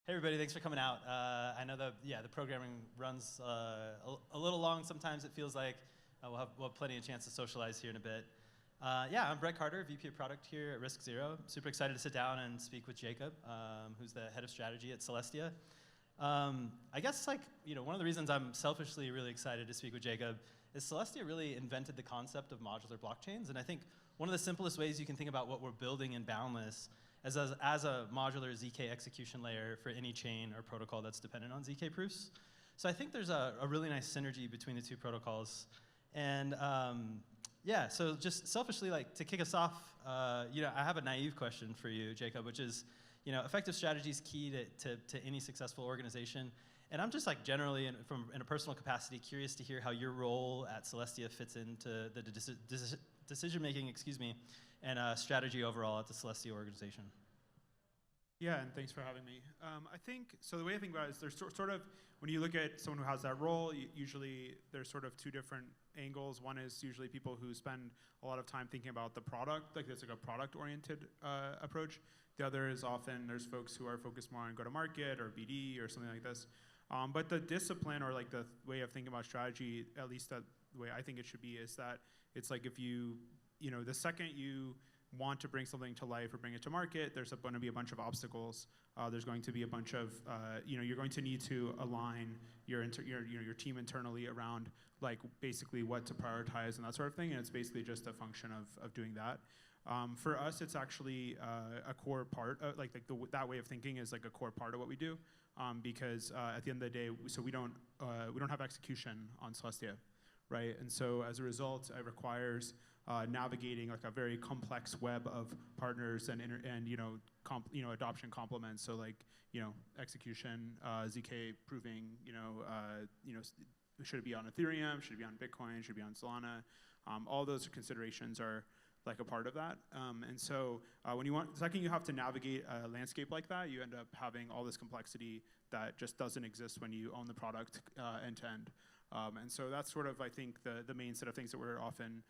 Hey everybody, thanks for coming out. I know the programming runs a little long sometimes. It feels like we'll have plenty of chance to socialize here in a bit. I'm Brett Carter, VP of Product here at RISC Zero. Super excited to sit down and speak with Jacob, who's the head of strategy at Celestia. I guess one of the reasons I'm selfishly really excited to speak with Jacob is Celestia really invented the concept of modular blockchains, and I think one of the simplest ways you can think about what we're building in Boundless as a modular ZK execution layer for any chain or protocol that's dependent on ZK proofs. So I think there's a really nice synergy between the two protocols. And so just selfishly, to kick us off, I have a naive question for you, Jacob, which is, effective strategy is key to any successful organization. And I'm just generally, in a personal capacity, curious to hear how your role at Celestia fits into the decision-making, and strategy overall at the Celestia organization. Yeah, and thanks for having me. I think, so the way I think about it is there's sort of, when you look at someone who has that role, usually there's sort of two different angles. One is usually people who spend a lot of time thinking about the product, there's a product-oriented approach. The other is often there's folks who are focused more on go-to-market or BD or something like this. But the discipline or the way of thinking about strategy, at least the way I think it should be, is that it's if you, the second you want to bring something to life or bring it to market, there's going to be a bunch of obstacles. There's going to be a bunch of, you're going to need to align your team internally around basically what to prioritize and that sort of thing. And it's basically just a function of doing that. For us, it's actually a core part, that way of thinking is a core part of what we do, because at the end of the day, so we don't have execution on Celestia, right? And so as a result, it requires navigating a very complex web of partners and adoption complements. So execution, ZK proving, should it be on Ethereum, should it be on Bitcoin, should it be on Solana? All those considerations are a part of that. And so the second you have to navigate a landscape like that, you end up having all this complexity that just doesn't exist when you own the product end to end. And so that's sort of, I think, the main set of things that we're often,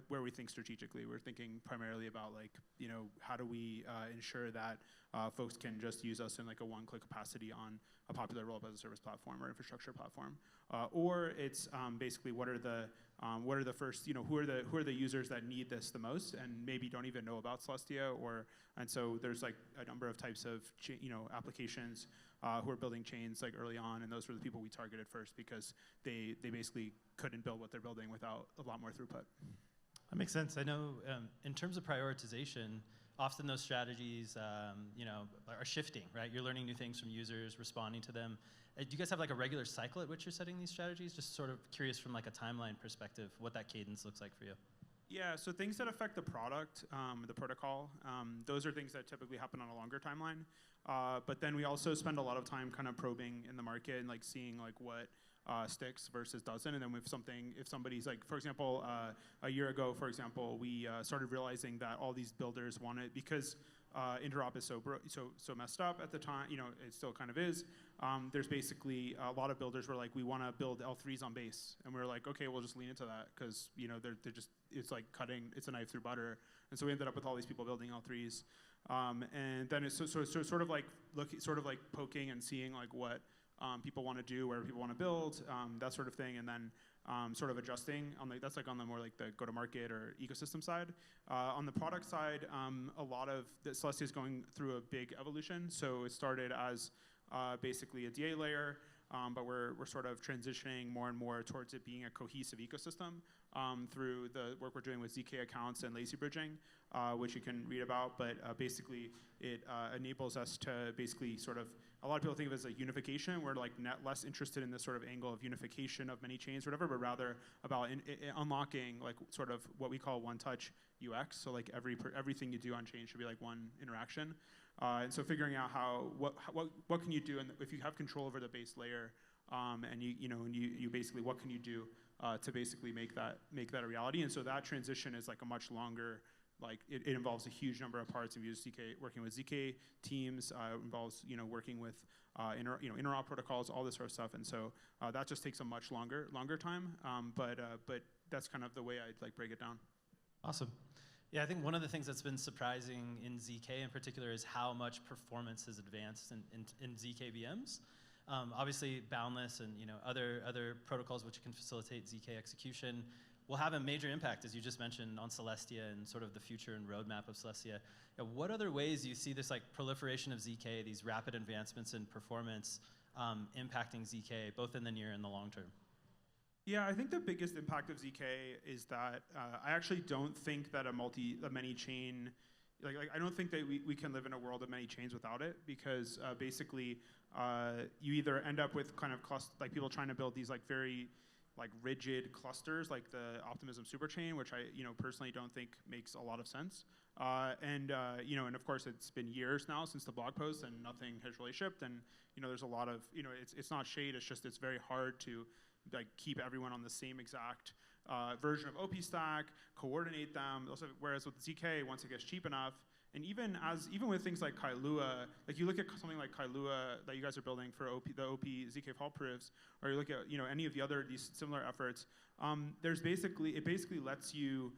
where we think strategically. We're thinking primarily about how do we ensure that folks can just use us in a one-click capacity on a popular roll-up as a service platform or infrastructure platform, or it's basically what are the first, who are the users that need this the most and maybe don't even know about Celestia, and so there's a number of types of applications who are building chains early on, and those were the people we targeted first because they basically couldn't build what they're building without a lot more throughput. That makes sense. I know in terms of prioritization, often those strategies are shifting, right? You're learning new things from users, responding to them. Do you guys have a regular cycle at which you're setting these strategies? Just sort of curious from a timeline perspective, what that cadence looks like for you. Yeah, so things that affect the product, the protocol, those are things that typically happen on a longer timeline. But then we also spend a lot of time kind of probing in the market and seeing what sticks versus doesn't. And then if somebody's for example, a year ago, for example, we started realizing that all these builders wanted, because interop is so messed up at the time, it still kind of is. There's basically a lot of builders were we want to build L3s on base, and we're okay, we'll just lean into that because they're just, it's it's a knife through butter, and so we ended up with all these people building L3s, and then it's sort of poking and seeing what people want to do, where people want to build, that sort of thing, and then sort of adjusting on that's on the more the go-to-market or ecosystem side. On the product side, a lot of Celestia is going through a big evolution. So it started as basically a DA layer, but we're sort of transitioning more and more towards it being a cohesive ecosystem through the work we're doing with ZK accounts and lazy bridging, which you can read about. But basically, it enables us to basically sort of, a lot of people think of it as unification. We're less interested in this sort of angle of unification of many chains or whatever, but rather about unlocking sort of what we call one-touch UX. So everything you do on chain should be one interaction. And so figuring out what can you do, and if you have control over the base layer, and you basically, what can you do to basically make that a reality? And so that transition is a much longer, it involves a huge number of parts. If you use ZK, working with ZK teams, involves working with interop protocols, all this sort of stuff. And so that just takes a much longer time. But that's kind of the way I'd break it down. Awesome. Yeah, I think one of the things that's been surprising in ZK in particular is how much performance has advanced in ZK VMs. Obviously, Boundless and other protocols which can facilitate ZK execution will have a major impact, as you just mentioned, on Celestia and sort of the future and roadmap of Celestia. What other ways do you see this like proliferation of ZK, these rapid advancements in performance, impacting ZK, both in the near and the long term? Yeah, I think the biggest impact of ZK is that I actually don't think that a many chain, I don't think that we can live in a world of many chains without it, because basically you either end up with kind of people trying to build these very rigid clusters, like the Optimism superchain, which I personally don't think makes a lot of sense. And of course it's been years now since the blog post, and nothing has really shipped. And there's a lot of it's not shade. It's very hard to keep everyone on the same exact version of OP stack, coordinate them. Also, whereas with ZK, once it gets cheap enough, and even with things like Kailua, you look at something like Kailua that you guys are building for the OP ZK fault proofs, or you look at any of these similar efforts. It basically lets you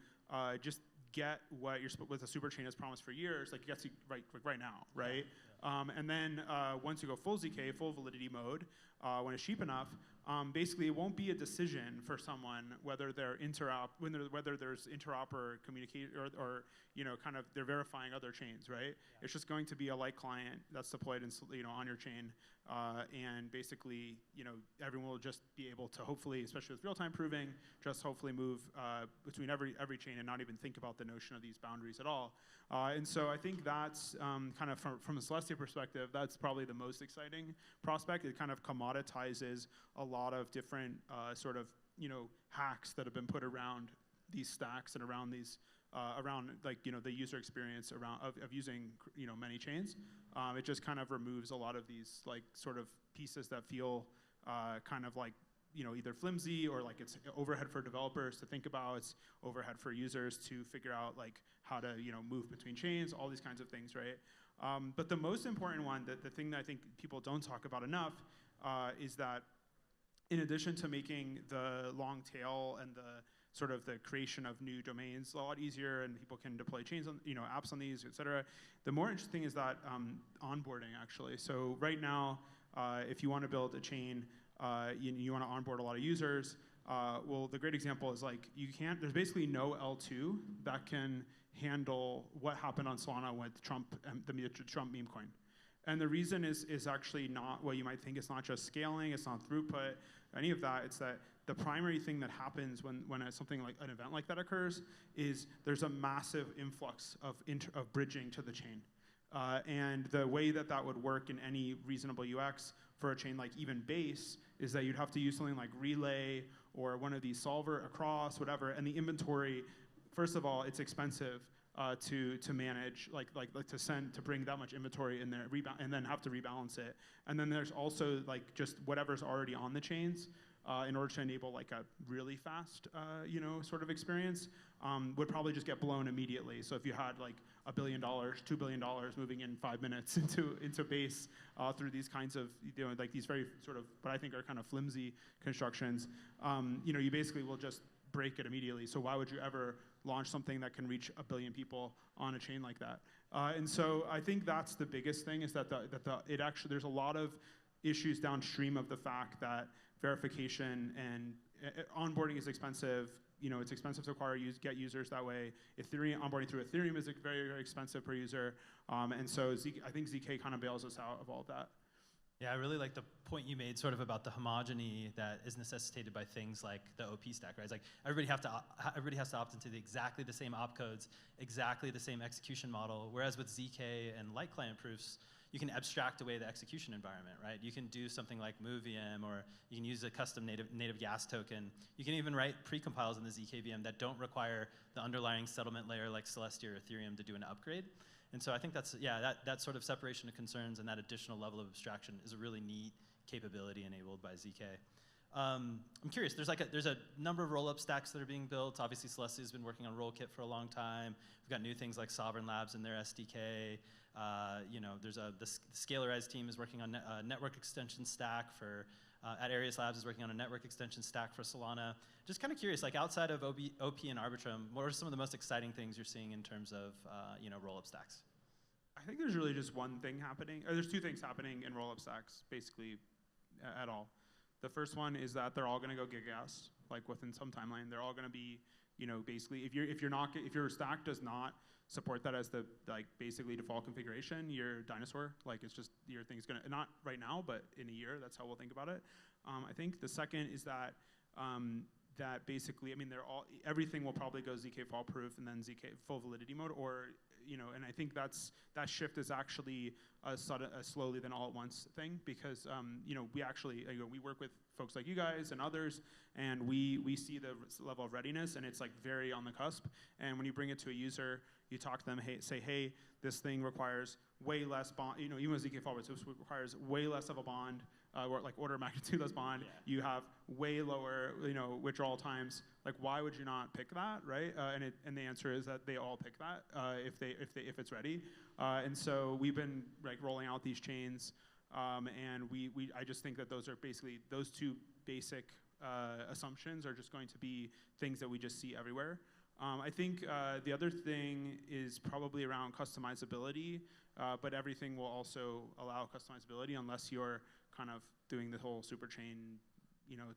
just get what a superchain has promised for years, it gets you right now, right? Yeah. And then once you go full ZK, full validity mode, when it's cheap enough, basically it won't be a decision for someone whether there's interop or communicate or they're verifying other chains, right? Yeah. It's just going to be a light client that's deployed on your chain, and basically everyone will just be able to hopefully, especially with real-time proving, just hopefully move between every chain and not even think about the notion of these boundaries at all. And so I think that's kind of from a Celestia perspective, that's probably the most exciting prospect. It kind of commoditizes a lot of different hacks that have been put around these stacks and around these the user experience of using many chains. It just kind of removes a lot of these pieces that feel either flimsy or it's overhead for developers to think about. It's overhead for users to figure out how to move between chains, all these kinds of things, right? But the most important one, the thing that I think people don't talk about enough, is that in addition to making the long tail and the creation of new domains a lot easier, and people can deploy chains on apps on these, et cetera, the more interesting is that onboarding actually. So right now, if you want to build a chain, you want to onboard a lot of users. Well, the great example is there's basically no L2 that can handle what happened on Solana with Trump, the Trump meme coin. And the reason is actually not what you might think. It's not just scaling, it's not throughput, any of that. It's that the primary thing that happens when something like an event like that occurs is there's a massive influx of bridging to the chain. And the way that would work in any reasonable UX for a chain like even Base is that you'd have to use something like Relay or one of these solver across, whatever, and the inventory, first of all, it's expensive to manage, to bring that much inventory in there, and then have to rebalance it. And then there's also just whatever's already on the chains, in order to enable a really fast, experience, would probably just get blown immediately. So if you had $1 billion, $2 billion moving in 5 minutes into Base through these kinds of, these very what I think are kind of flimsy constructions, you basically will just break it immediately. So why would you ever launch something that can reach 1 billion people on a chain like that? And so I think that's the biggest thing, is that there's a lot of issues downstream of the fact that verification and onboarding is expensive. It's expensive to get users that way. Onboarding through Ethereum is very, very expensive per user. And so I think ZK kind of bails us out of all of that. Yeah, I really like the point you made about the homogeny that is necessitated by things like the OP stack, right? It's everybody has to opt into exactly the same opcodes, exactly the same execution model, whereas with ZK and light client proofs, you can abstract away the execution environment, right? You can do something like MoveVM, or you can use a custom native gas token. You can even write precompiles in the ZK VM that don't require the underlying settlement layer like Celestia or Ethereum to do an upgrade. And so I think that sort of separation of concerns and that additional level of abstraction is a really neat capability enabled by ZK. I'm curious, there's a number of roll-up stacks that are being built. Obviously, Celestia has been working on RollKit for a long time. We've got new things like Sovereign Labs in their SDK. The Scalarize team is working on a network extension stack for at Arius Labs is working on a network extension stack for Solana. Just kind of curious, like outside of OP and Arbitrum, what are some of the most exciting things you're seeing in terms of roll-up stacks? I think there's really just one thing happening, or there's two things happening in roll-up stacks, basically, at all. The first one is that they're all going to go gigass, like within some timeline. They're all going to be, basically, if your stack does not support that as the basically default configuration, you're a dinosaur. Like it's just your thing's gonna, not right now, but in a year, that's how we'll think about it. I think the second is that that basically, everything will probably go ZK fault proof and then ZK full validity mode, or and I think that shift is actually a slowly than all at once thing, because we actually we work with folks like you guys and others, and we see the level of readiness, and it's like very on the cusp. And when you bring it to a user, you talk to them, say, hey, this thing requires way less bond, even with ZK fault, it requires way less of a bond, or like order of magnitude less bond. Yeah. You have way lower, withdrawal times. Like, why would you not pick that, right? And the answer is that they all pick that if it's ready. And so we've been like rolling out these chains, and I just think that those two basic assumptions are just going to be things that we just see everywhere. I think the other thing is probably around customizability, but everything will also allow customizability unless you're kind of doing the whole super chain,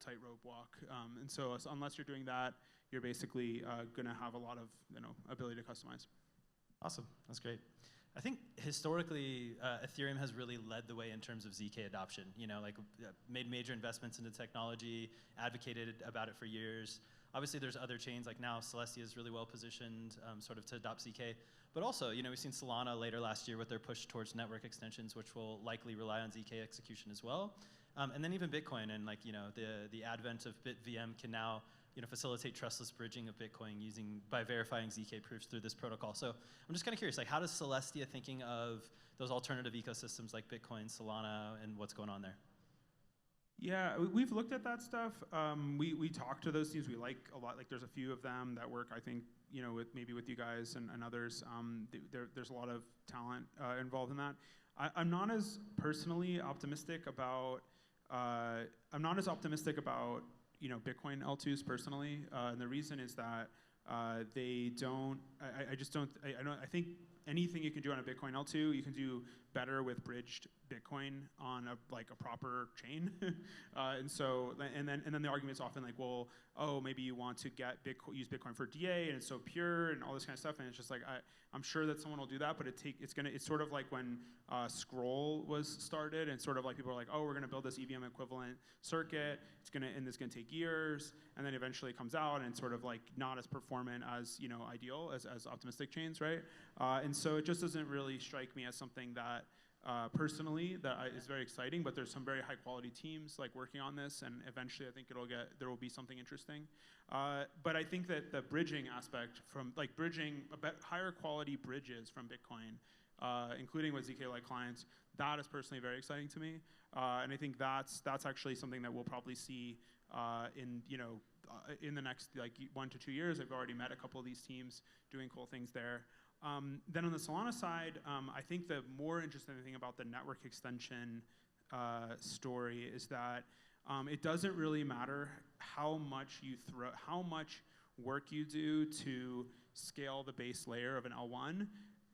tightrope walk. And so unless you're doing that, you're basically going to have a lot of ability to customize. Awesome, that's great. I think historically, Ethereum has really led the way in terms of ZK adoption. Made major investments into technology, advocated about it for years. Obviously, there's other chains, like now Celestia is really well positioned sort of to adopt ZK. But also, we've seen Solana later last year with their push towards network extensions, which will likely rely on ZK execution as well. And then even Bitcoin and the advent of BitVM can now facilitate trustless bridging of Bitcoin by verifying ZK proofs through this protocol. So I'm just kind of curious, how does Celestia thinking of those alternative ecosystems like Bitcoin, Solana, and what's going on there? Yeah, we've looked at that stuff. We talk to those teams. We like a lot. Like there's a few of them that work, I think, with you guys and others. There's a lot of talent involved in that. I'm not as personally optimistic about. I'm not as optimistic about Bitcoin L2s personally, and the reason is that they don't. I just don't. I think anything you can do on a Bitcoin L2, you can do better with bridged Bitcoin on a proper chain. And then the argument's often like, well, maybe you want to use Bitcoin for DA and it's so pure and all this kind of stuff. And it's just like I'm sure that someone will do that, but it's sort of like when Scroll was started, and sort of like people are like, we're gonna build this EVM equivalent circuit. It's gonna take years, and then eventually it comes out and it's sort of like not as performant as ideal as optimistic chains, right? And so it just doesn't really strike me as something that personally is very exciting, but there's some very high quality teams like working on this, and eventually I think there will be something interesting. But I think that the bridging aspect from bridging higher quality bridges from Bitcoin, including with ZK-like clients, that is personally very exciting to me. And I think that's actually something that we'll probably see in the next 1 to 2 years. I've already met a couple of these teams doing cool things there. Then on the Solana side, I think the more interesting thing about the network extension story is that it doesn't really matter how much work you do to scale the base layer of an L1.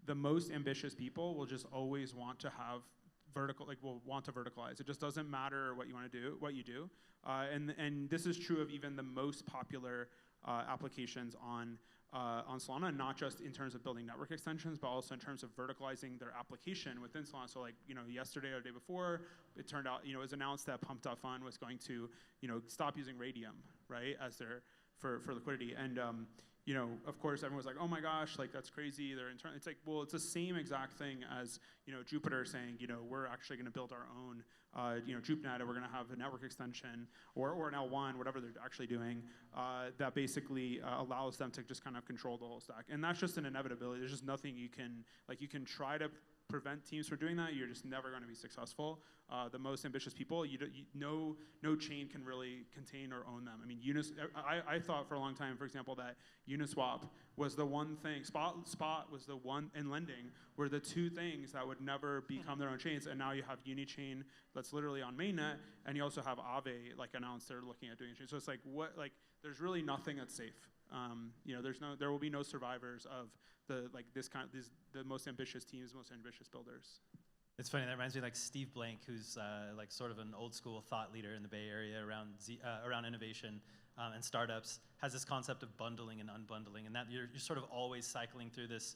The most ambitious people will just always want to have will want to verticalize. It just doesn't matter what you do. And this is true of even the most popular applications on Solana, and not just in terms of building network extensions, but also in terms of verticalizing their application within Solana. So yesterday or the day before, it turned out, it was announced that Pump.Fun was going to, stop using Radium, right, as their, for liquidity. And, of course, everyone was like, oh my gosh, that's crazy. It's like, well, it's the same exact thing as, Jupiter saying, we're actually going to build our own, JupeNet, and we're going to have a network extension or an L1, whatever they're actually doing, that basically allows them to just kind of control the whole stack. And that's just an inevitability. There's just nothing you can try to prevent teams from doing that, you're just never going to be successful. The most ambitious people, no chain can really contain or own them. I mean, I thought for a long time, for example, that Uniswap was the one thing, Spot was the one, and lending were the two things that would never become their own chains. And now you have Unichain that's literally on mainnet, and you also have Aave like announced they're looking at doing a chain. So it's like there's really nothing that's safe. There will be no survivors of the most ambitious teams, most ambitious builders. It's funny, that reminds me like Steve Blank, who's like sort of an old school thought leader in the Bay Area around innovation and startups, has this concept of bundling and unbundling, and that you're sort of always cycling through this,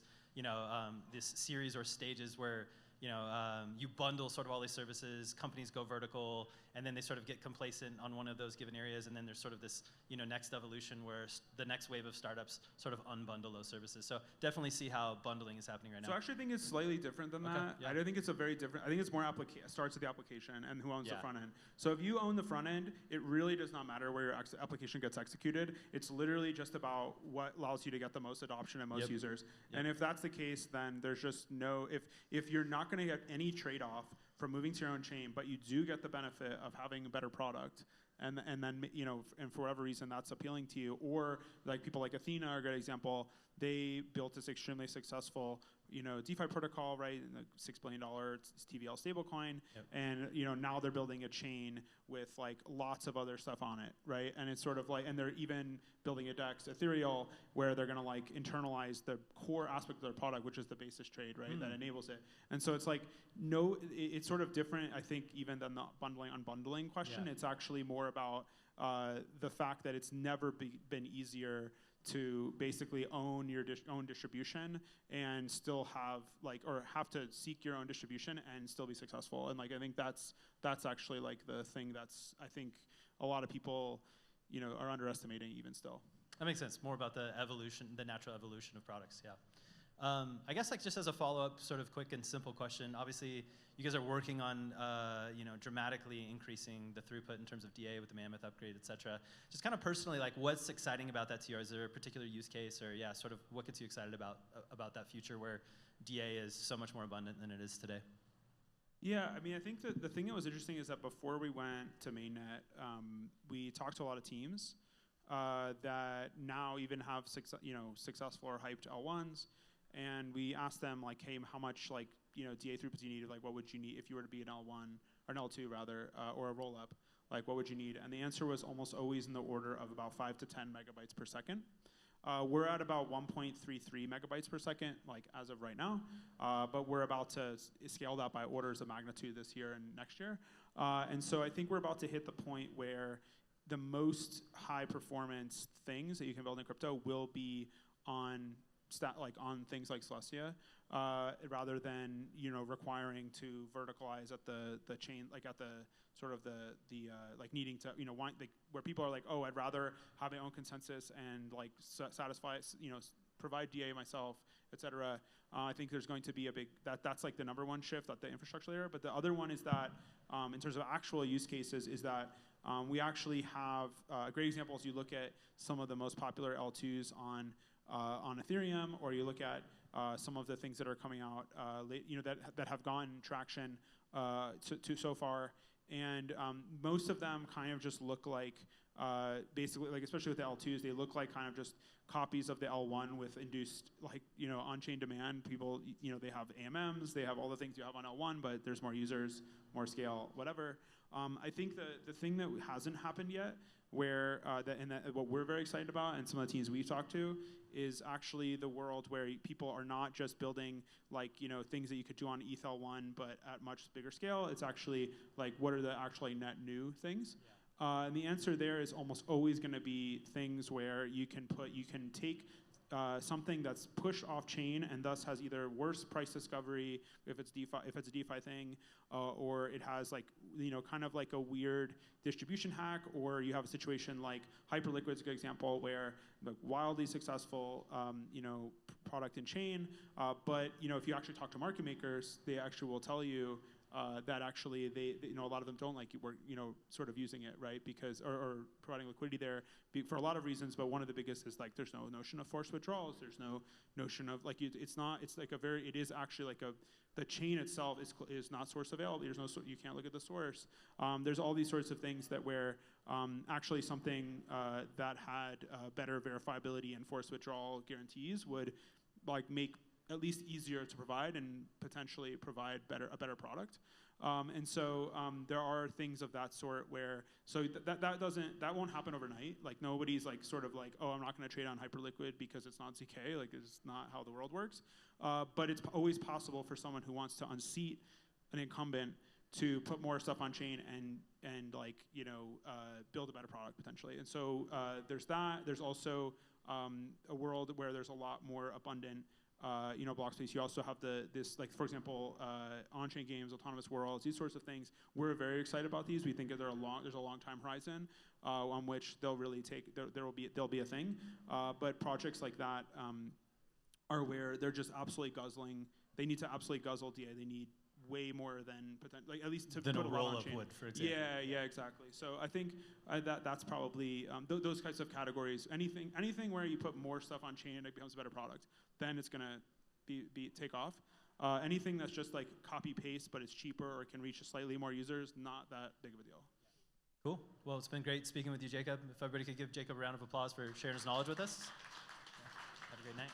this series or stages where you bundle sort of all these services, companies go vertical, and then they sort of get complacent on one of those given areas, and then there's sort of this next evolution where the next wave of startups sort of unbundle those services. So definitely see how bundling is happening right now. So I actually think it's slightly different than that. Yeah. I don't think it's a very different, I think it's more starts with the application and who owns the front end. So if you own the front end, it really does not matter where your application gets executed. It's literally just about what allows you to get the most adoption and most users. And if that's the case, then there's just if you're not going to get any trade-off from moving to your own chain, but you do get the benefit of having a better product, and then and for whatever reason that's appealing to you, or like people like Athena are a good example. They built this extremely successful DeFi protocol, right? And the $6 billion TVL stablecoin, and now they're building a chain with like lots of other stuff on it, right? And it's sort of like, and they're even building a DEX ethereal where they're gonna like internalize the core aspect of their product, which is the basis trade, right? That enables it. And so it's like it's sort of different, I think, even than the bundling unbundling question. It's actually more about the fact that it's never been easier to basically own your own distribution and still have to seek your own distribution and still be successful. And like I think that's actually like the thing that's I think a lot of people are underestimating even still. That makes sense. More about the evolution, the natural evolution of products. I guess like just as a follow-up, sort of quick and simple question. Obviously, you guys are working on dramatically increasing the throughput in terms of DA with the Mammoth upgrade, et cetera. Just kind of personally, like what's exciting about that to you? Is there a particular use case, or sort of what gets you excited about that future where DA is so much more abundant than it is today? Yeah, I mean, I think that the thing that was interesting is that before we went to mainnet, we talked to a lot of teams that now even have successful or hyped L1s. And we asked them like, hey, how much like DA throughput do you need? Like, what would you need if you were to be an L1 or an L2 rather, or a roll up? Like, what would you need? And the answer was almost always in the order of about 5 to 10 megabytes per second. We're at about 1.33 megabytes per second, like as of right now, but we're about to scale that by orders of magnitude this year and next year. And so I think we're about to hit the point where the most high performance things that you can build in crypto will be on things like Celestia, rather than requiring to verticalize at the chain, like at the sort of the like needing to where people are like, oh, I'd rather have my own consensus and like satisfy provide DA myself, etc. I think there's going to be a big that's like the number one shift at the infrastructure layer. But the other one is that in terms of actual use cases is that we actually have a great example is you look at some of the most popular L2s on Ethereum, or you look at some of the things that are coming out that have gotten traction so far, and most of them kind of just look like basically, like especially with the L2s, they look like kind of just copies of the L1 with induced on-chain demand. People they have AMMs, they have all the things you have on L1, but there's more users, more scale, whatever. I think the thing that hasn't happened yet, where what we're very excited about, and some of the teams we've talked to, is actually the world where people are not just building things that you could do on ETH-L1, but at much bigger scale. It's actually like, what are the actually net new things? And the answer there is almost always going to be things where you can take something that's push off chain and thus has either worse price discovery if it's a DeFi thing, or it has kind of like a weird distribution hack, or you have a situation like Hyperliquid's a good example where wildly successful product in chain, but if you actually talk to market makers, they actually will tell you that actually a lot of them don't like we're sort of using it, right? Because or providing liquidity there for a lot of reasons, but one of the biggest is like there's no notion of forced withdrawals. There's no notion of like it is actually like the chain itself is not source available. There's no you can't look at the source. There's all these sorts of things that where actually something that had better verifiability and forced withdrawal guarantees would like make at least easier to provide and potentially provide a better product. And so there are things of that sort where that won't happen overnight. Like nobody's like sort of like, oh, I'm not going to trade on Hyperliquid because it's not ZK. Like it's not how the world works. But it's always possible for someone who wants to unseat an incumbent to put more stuff on chain and like build a better product potentially. And so there's that. There's also a world where there's a lot more abundant block space. You also have this like, for example, on-chain games, autonomous worlds, these sorts of things. We're very excited about these. We think that there's a long time horizon on which they'll really they'll be a thing. But projects like that are where they're just absolutely guzzling. They need to absolutely guzzle DA. They need way more than like at least to put a roll of wood, for example. Yeah, exactly. So I think that's probably those kinds of categories. Anything where you put more stuff on chain and it becomes a better product, then it's gonna take off. Anything that's just like copy paste but it's cheaper or can reach slightly more users, not that big of a deal. Cool. Well, it's been great speaking with you, Jacob. If everybody could give Jacob a round of applause for sharing his knowledge with us. Have a great night.